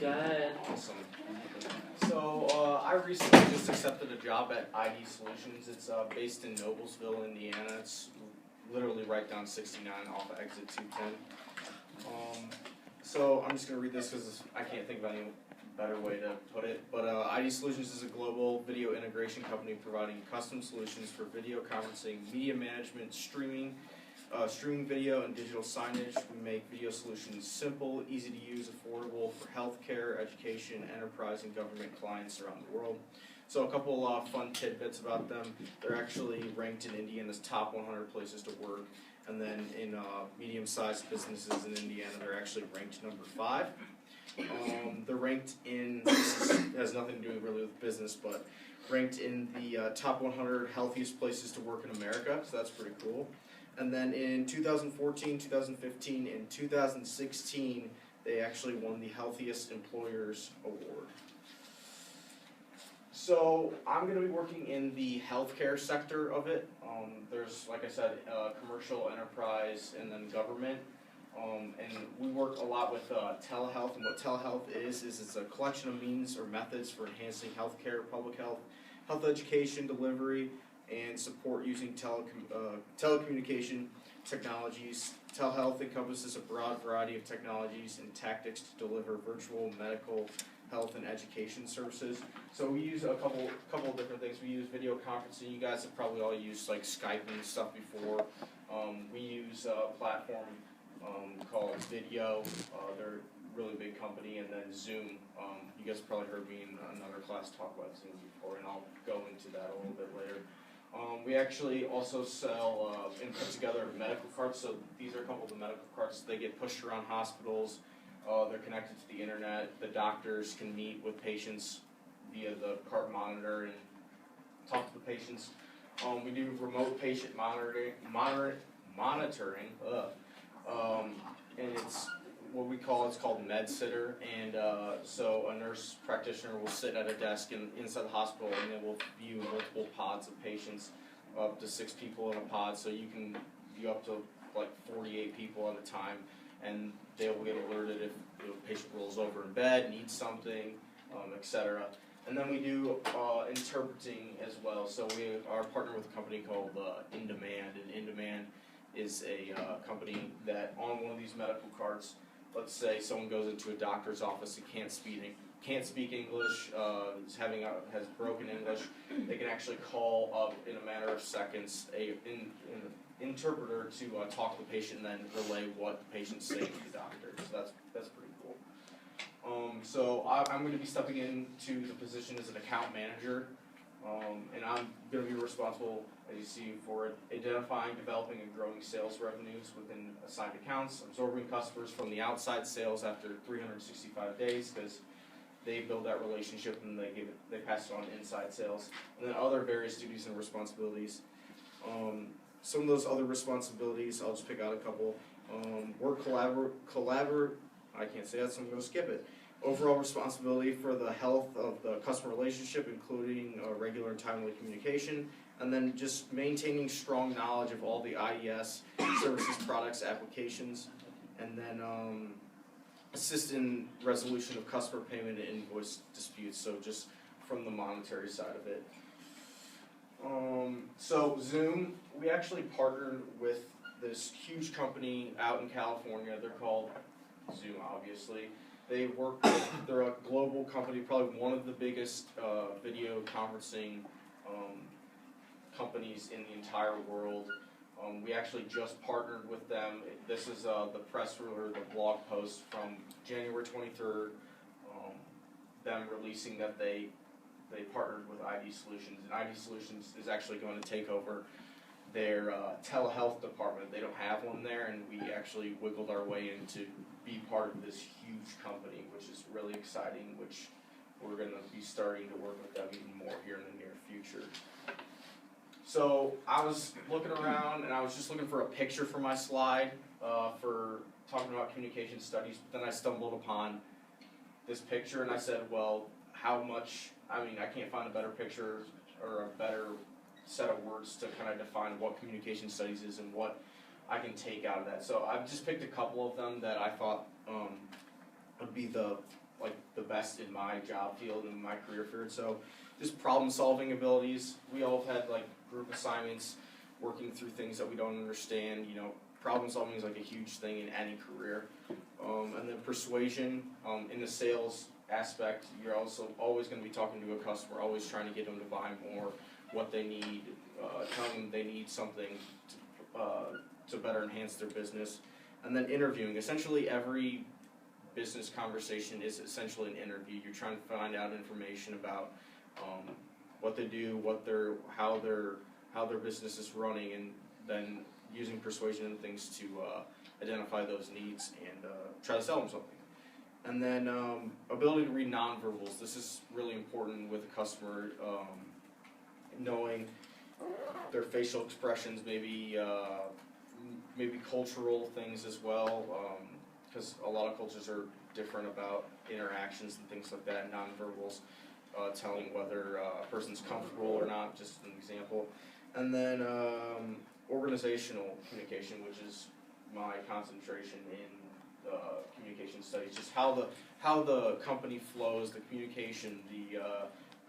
Go ahead. Awesome. So I recently just accepted a job at ID Solutions. It's based in Noblesville, Indiana. It's literally right down 69 off of exit 210. So I'm just going to read this because I can't think of any better way to put it. But ID Solutions is a global video integration company providing custom solutions for video conferencing, media management, streaming video, and digital signage. We make video solutions simple, easy to use, affordable for healthcare, education, enterprise, and government clients around the world. So a couple fun tidbits about them. They're actually ranked in Indiana's top 100 places to work. And then in medium-sized businesses in Indiana, they're actually ranked number 5. They're ranked in, this has nothing to do really with business, but ranked in the top 100 healthiest places to work in America, so that's pretty cool. And then in 2014, 2015, and 2016, they actually won the Healthiest Employers Award. So I'm going to be working in the healthcare sector of it. There's, like I said, commercial, enterprise, and then government. And we work a lot with telehealth, and what telehealth is it's a collection of means or methods for enhancing healthcare, public health, health education, delivery, and support using telecommunication technologies. Telehealth encompasses a broad variety of technologies and tactics to deliver virtual medical, health, and education services. So we use a couple of different things. We use video conferencing. You guys have probably all used like Skype and stuff before. We use a platform called Video. They're a really big company, and then Zoom. You guys have probably heard me in another class talk about Zoom before, and I'll go into that a little bit later. We actually also sell and put together medical carts. So these are a couple of the medical carts. They get pushed around hospitals. They're connected to the internet. The doctors can meet with patients via the cart monitor and talk to the patients. We do remote patient monitoring. And it's what we call, it's called MedSitter, and so a nurse practitioner will sit at a desk inside the hospital, and they will view multiple pods of patients, up to 6 people in a pod, so you can view up to like 48 people at a time, and they will get alerted if the patient rolls over in bed, needs something, etc. And then we do interpreting as well, so we are partnered with a company called InDemand, and InDemand is a company that on one of these medical carts, let's say someone goes into a doctor's office and can't speak English, has broken English, they can actually call up in a matter of seconds an interpreter to talk to the patient and then relay what the patient's saying to the doctor. So that's pretty cool. So I'm going to be stepping into the position as an account manager, and I'm going to be responsible, as you see, for identifying, developing, and growing sales revenues within assigned accounts, absorbing customers from the outside sales after 365 days, because they build that relationship and they pass it on to inside sales, and then other various duties and responsibilities. Some of those other responsibilities, I'll just pick out a couple. Work I can't say that, so I'm going to skip it. Overall responsibility for the health of the customer relationship, including regular and timely communication, and then just maintaining strong knowledge of all the IDS services, products, applications, and then assist in resolution of customer payment and invoice disputes, so just from the monetary side of it. So Zoom, we actually partnered with this huge company out in California. They're called Zoom, obviously. They're a global company, probably one of the biggest video conferencing companies in the entire world. We actually just partnered with them. This is the press or the blog post from January 23rd, them releasing that they partnered with ID Solutions, and ID Solutions is actually going to take over their telehealth department. They don't have one there, and we actually wiggled our way in to be part of this huge company, which is really exciting, which we're going to be starting to work with them even more here in the near future. So I was looking around, and I was just looking for a picture for my slide for talking about communication studies, but then I stumbled upon this picture, and I said, well, I can't find a better picture or a better set of words to kind of define what communication studies is and what I can take out of that. So I've just picked a couple of them that I thought would be the best in my job field and my career field. So just problem solving abilities. We all have had like group assignments, working through things that we don't understand. You know, problem solving is like a huge thing in any career. And then persuasion, in the sales aspect, you're also always going to be talking to a customer, always trying to get them to buy more, what they need, telling them they need something to better enhance their business. And then interviewing. Essentially every business conversation is essentially an interview. You're trying to find out information about what they do, how their business is running, and then using persuasion and things to identify those needs and try to sell them something. And then ability to read nonverbals. This is really important with a customer, knowing their facial expressions, maybe cultural things as well, because a lot of cultures are different about interactions and things like that. Nonverbals, telling whether a person's comfortable or not, just an example. And then organizational communication, which is my concentration in communication studies, just how the company flows, the communication, the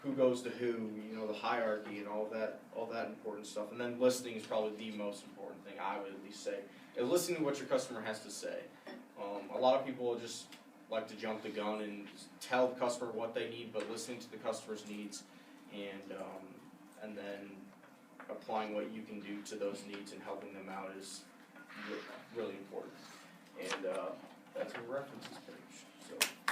who goes to who, you know, the hierarchy and all that important stuff. And then listening is probably the most important thing, I would at least say. And listening to what your customer has to say. A lot of people just like to jump the gun and tell the customer what they need, but listening to the customer's needs and then applying what you can do to those needs and helping them out is really important. And that's a references page.